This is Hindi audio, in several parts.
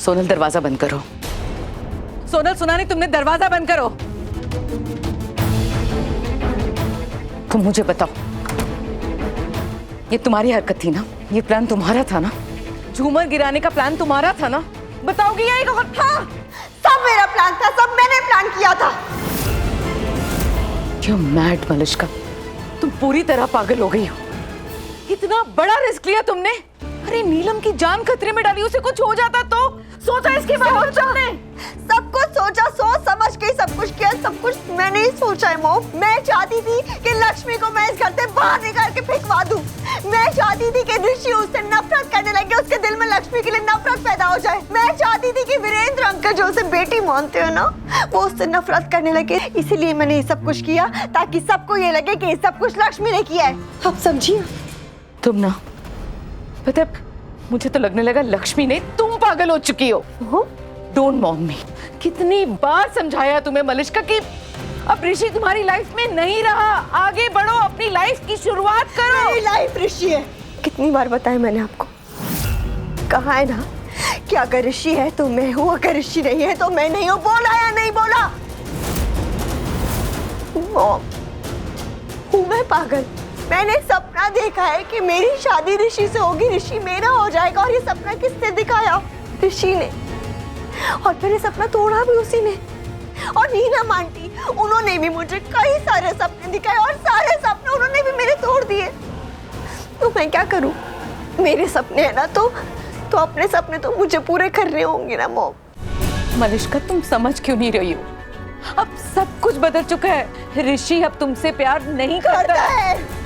सोनल दरवाजा बंद करो। सोनल सुना नहीं तुमने? दरवाजा बंद करो। तुम मुझे बताओ, ये तुम्हारी हरकत थी ना? ये प्लान तुम्हारा था ना? झूमर गिराने का प्लान तुम्हारा था ना? बताओगी या एक और? हाँ, सब मेरा प्लान था, सब मैंने प्लान किया था। क्यों मैड मलिश्का, तुम पूरी तरह पागल हो गई हो। इतना बड़ा रिस्क लिया तुमने। अरे नीलम की जान खतरे में डाली, उसे कुछ हो जाता तो? सोचा इसके बारे में? सब कुछ सोचा, सोच समझ के सब कुछ किया। सब कुछ मैंने ही सोचा है मॉम। मैं चाहती थी कि लक्ष्मी को मैं इस घर से बाहर निकाल के फेंकवा दूं। मैं चाहती थी कि ऋषि उससे नफरत करने लगे, उसके दिल में लक्ष्मी के लिए नफरत पैदा हो जाए। मैं चाहती थी कि वीरेंद्र अंकल जो उसे बेटी मानते हो ना, वो उससे नफरत करने लगे। इसीलिए मैंने ये सब कुछ किया ताकि सबको ये लगे कि ये सब कुछ लक्ष्मी ने किया है। आप समझिए। तुम ना, पता है, मुझे तो लगने लगा लक्ष्मी ने, तुम पागल हो चुकी हो। डोंट मॉम मी। कितनी बार समझाया तुम्हें मलिश्का कि अब ऋषि तुम्हारी लाइफ में नहीं रहा, आगे बढ़ो, अपनी लाइफ की शुरुआत करो। मेरी लाइफ ऋषि है। कितनी बार बताया मैंने आपको, कहा है ना कि अगर ऋषि है तो मैं हूँ, अगर ऋषि नहीं है तो मैं नहीं हूँ। बोला या नहीं बोला? हूँ मैं पागल? मैंने सपना देखा है कि मेरी शादी ऋषि से होगी, ऋषि मेरा हो जाएगा। और ये सपना किसने दिखाया? ऋषि ने। और फिर ये सपना तोड़ा भी उसी ने। और नीलम आंटी, उन्होंने भी मुझे कई सारे सपने दिखाए और सारे सपने उन्होंने भी मेरे तोड़ दिए। तो मैं क्या करूं? मेरे सपने हैं ना, तो अपने सपने तो मुझे पूरे करने होंगे ना मॉम। मलिश्का, तुम समझ क्यों नहीं रही हो? अब सब कुछ बदल चुका है। ऋषि अब तुमसे प्यार नहीं करता है।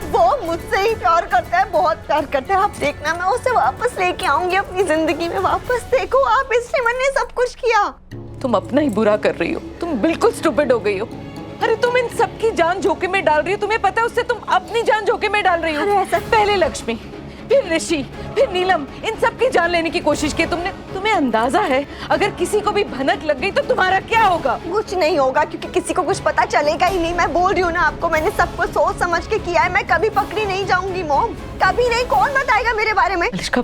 वो मुझसे ही प्यार करता है, बहुत प्यार करता है। आप देखना, मैं उसे वापस लेके आऊंगी अपनी जिंदगी में वापस। देखो आप, इसलिए मैंने सब कुछ किया। तुम अपना ही बुरा कर रही हो। तुम बिल्कुल स्टूपिड हो गई हो। अरे तुम इन सबकी जान जोखिम में डाल रही हो। तुम्हें पता है उससे तुम अपनी जान जोखिम में डाल रही हो। अरे ऐसा, पहले लक्ष्मी, फिर ऋषि, फिर नीलम, इन सब की जान लेने की कोशिश की तुमने। तुम्हें अंदाजा है अगर किसी को भी भनक लग गई तो तुम्हारा क्या होगा? कुछ नहीं होगा, क्योंकि किसी को कुछ पता चलेगा ही नहीं। मैं बोल रही हूँ ना आपको, मैंने सब कुछ सोच समझ के किया है। मैं कभी पकड़ी नहीं जाऊंगी मॉम, कभी नहीं। कौन बताएगा मेरे बारे में? मलिश्का,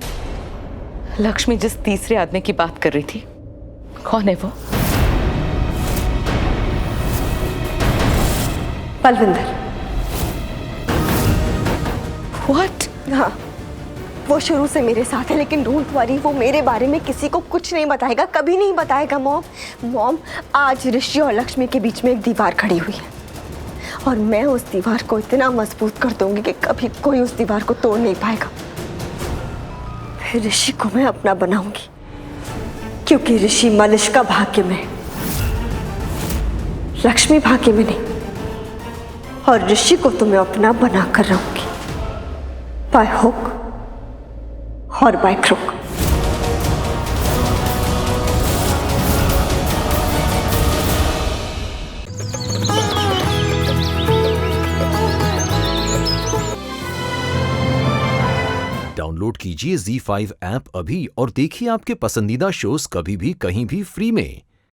लक्ष्मी जिस तीसरे आदमी की बात कर रही थी, कौन है वो? बलविंदर। What? हाँ, वो शुरू से मेरे साथ है, लेकिन डोंट वरी, वो मेरे बारे में किसी को कुछ नहीं बताएगा, कभी नहीं बताएगा मॉम। आज ऋषि और लक्ष्मी के बीच में एक दीवार खड़ी हुई है और मैं उस दीवार को इतना मजबूत कर दूंगी कि कभी कोई उस दीवार को तोड़ नहीं पाएगा। फिर ऋषि को मैं अपना बनाऊंगी, क्योंकि ऋषि मलिश्का भाग्य में, लक्ष्मी भाग्य में नहीं। और ऋषि को तो मैं अपना बना कर रहूंगी, बाय हुक और बाय क्रुक। डाउनलोड कीजिए ZEE5 ऐप अभी और देखिए आपके पसंदीदा शोज कभी भी कहीं भी फ्री में।